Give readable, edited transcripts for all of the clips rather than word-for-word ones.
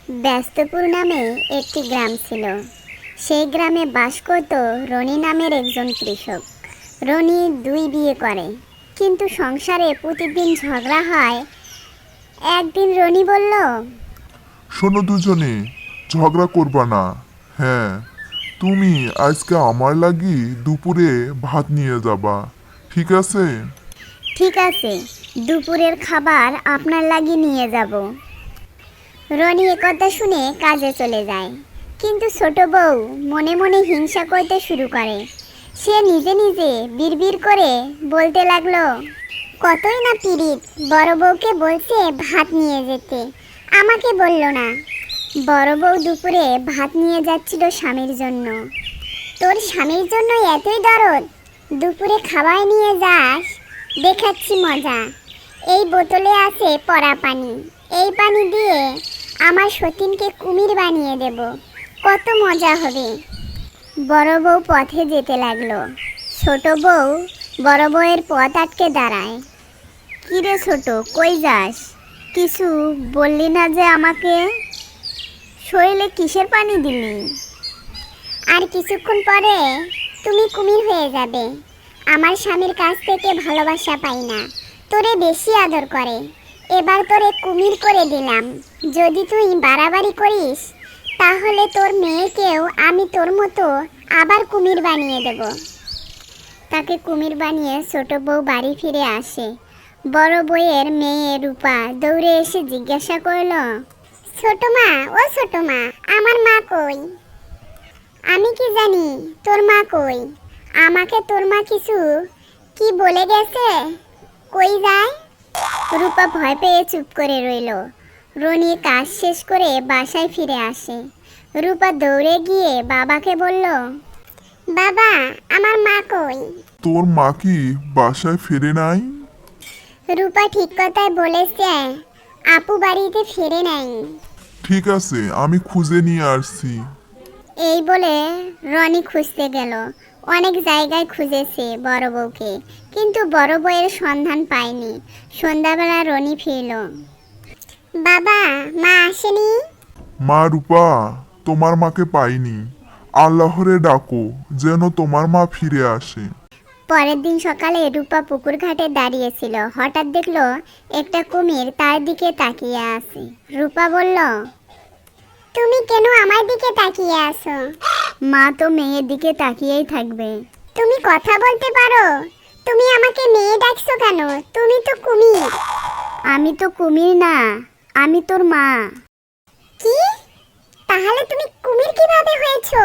ব্যস্তপুর নামে একটি গ্রাম ছিল। সেই গ্রামে বাস করত রনি নামের একজন কৃষক। রনি 2 বিয়ে করে, কিন্তু সংসারে প্রতিদিন ঝগড়া হয়। একদিন রনি বলল, শোনো দুজনে, ঝগড়া করবা না। হ্যাঁ, তুমি আজকে আমার লাগি দুপুরে ভাত নিয়ে যাবা, ঠিক আছে? ঠিক আছে, দুপুরের খাবার আপনার লাগি নিয়ে যাব। রনি একথা শুনে কাজে চলে যায়, কিন্তু ছোট বউ মনে মনে হিংসা করতে শুরু করে। সে নিজে নিজে বিড়বিড় করে বলতে লাগলো, কতই না পীড়িত, বড় বউকে বলছে ভাত নিয়ে যেতে, আমাকে বলল না। বড় বউ দুপুরে ভাত নিয়ে যাচ্ছিল স্বামীর জন্য। তোর স্বামীর জন্য এতই দরদ, দুপুরে খাবার নিয়ে যাস? দেখাচ্ছি মজা। এই বোতলে আছে পড়া পানি, এই পানি দিয়ে আমার সতীনকে কুমির বানিয়ে দেব, কত মজা হবে। বড় বউ পথে যেতে লাগলো। ছোট বউ বড় বউয়ের পথ আটকে দাঁড়ায়। কিরে ছোট, কই যাস? কিছু বললি না যে আমাকে? শরীরে কিসের পানি দিলি? আর কিছুক্ষণ পরে তুমি কুমির হয়ে যাবে। আমার স্বামীর কাছ থেকে ভালোবাসা পাই না, তোরে বেশি আদর করে। এবার তোরে কুমির করে দিলাম। যদি তুই বাড়াবাড়ি করিস, তাহলে তোর মেয়েকেও আমি তোর মতো আবার কুমির বানিয়ে দেব। তাকে কুমির বানিয়ে ছোট বউ বাড়ি ফিরে আসে। বড় বউয়ের মেয়ে রূপা দৌড়ে এসে জিজ্ঞাসা করল, ছোট মা, ও ছোট মা, আমার মা কই? আমি কি জানি তোর মা কই? আমাকে তোর মা কিছু কি বলে গেছে? কই যায়? রূপা ভয় পেয়ে চুপ করে রইল। রনি কাজ শেষ করে বাসায় ফিরে আসে। রূপা দৌড়ে গিয়ে বাবাকে বলল, বাবা, আমার মা কই? তোর মা কি বাসায় ফিরে নাই? রূপা ঠিক কথাই বলেছে, আপু বাড়িতে ফিরে নাই। ঠিক আছে, আমি খুঁজে নিয়ে আসছি। এই বলে রনি খুঁজতে গেল। অনেক জায়গায় খুঁজেছে বড় বউকে, কিন্তু বড় বউয়ের সন্ধান পায়নি। সন্ধ্যাবেলা রনি ফিরল। বাবা, মা আসেনি? মা রূপা, তোমার মাকে পাইনি। আল্লাহরে ডাকো যেন তোমার মা ফিরে আসে। পরের দিন সকালে রূপা পুকুর ঘাটে দাঁড়িয়েছিল। হঠাৎ দেখলো একটা কুমির তার দিকে তাকিয়ে আছে। রূপা বলল, তুমি কেন আমার দিকে তাকিয়ে আছো? মা তো মেয়ের দিকে তাকিয়েই থাকবে। তুমি কথা বলতে পারো? তুমি আমাকে মেয়ে ডাকছো কেন? তুমি তো কুমির। আমি তো কুমির না, আমি তোর মা। কি? তাহলে তুমি কুমির কিভাবে হয়েছো?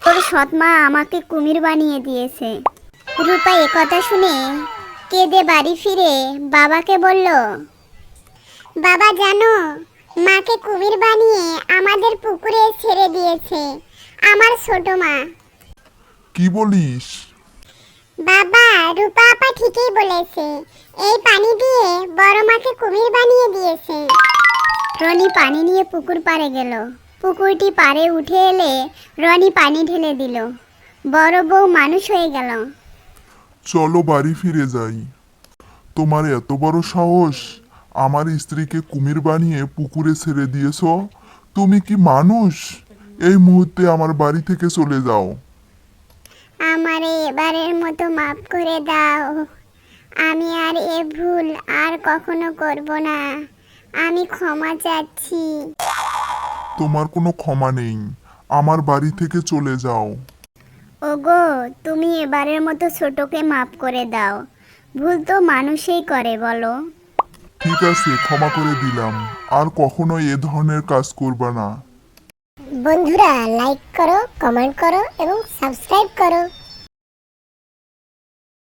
তোর সৎ মা আমাকে কুমির বানিয়ে দিয়েছে। রূপা একথা শুনে কেঁদে বাড়ি ফিরে বাবাকে বলল, বাবা জানো, মাকে কুমির বানিয়ে আমাদের পুকুরে ছেড়ে দিয়েছে আমার ছোট মা। কি বলিস? বাবা, রূপা আপা ঠিকই বলেছে, এই পানি দিয়ে বড় মাকে কুমির বানিয়ে দিয়েছে। রনি পানি নিয়ে পুকুর পাড়ে গেল। পুকুরটি পাড়ে উঠে এলে রনি পানি ঢেলে দিল। বড় বউ মানুষ হয়ে গেল। চলো বাড়ি ফিরে যাই। তোমার এত বড় সাহস, আমার স্ত্রীকে কুমির বানিয়ে পুকুরে ছেড়ে দিয়েছ? তুমি কি মানুষ? এই মুহূর্তে আমার বাড়ি থেকে চলে যাও। আমারে এবারের মতো মাফ করে দাও। আমি আর এ ভুল আর কখনো করব না। আমি ক্ষমা চাচ্ছি। তোমার কোনো ক্ষমা নেই, আমার বাড়ি থেকে চলে যাও। ওগো, তুমি এবারের মতো ছোটকে মাফ করে দাও। ভুল তো মানুষই করে, বলো। ঠিক আছে, ক্ষমা করে দিলাম। আর কখনো এ ধরনের কাজ করবা না। বন্ধুরা, লাইক করো, কমেন্ট করো এবং সাবস্ক্রাইব করো।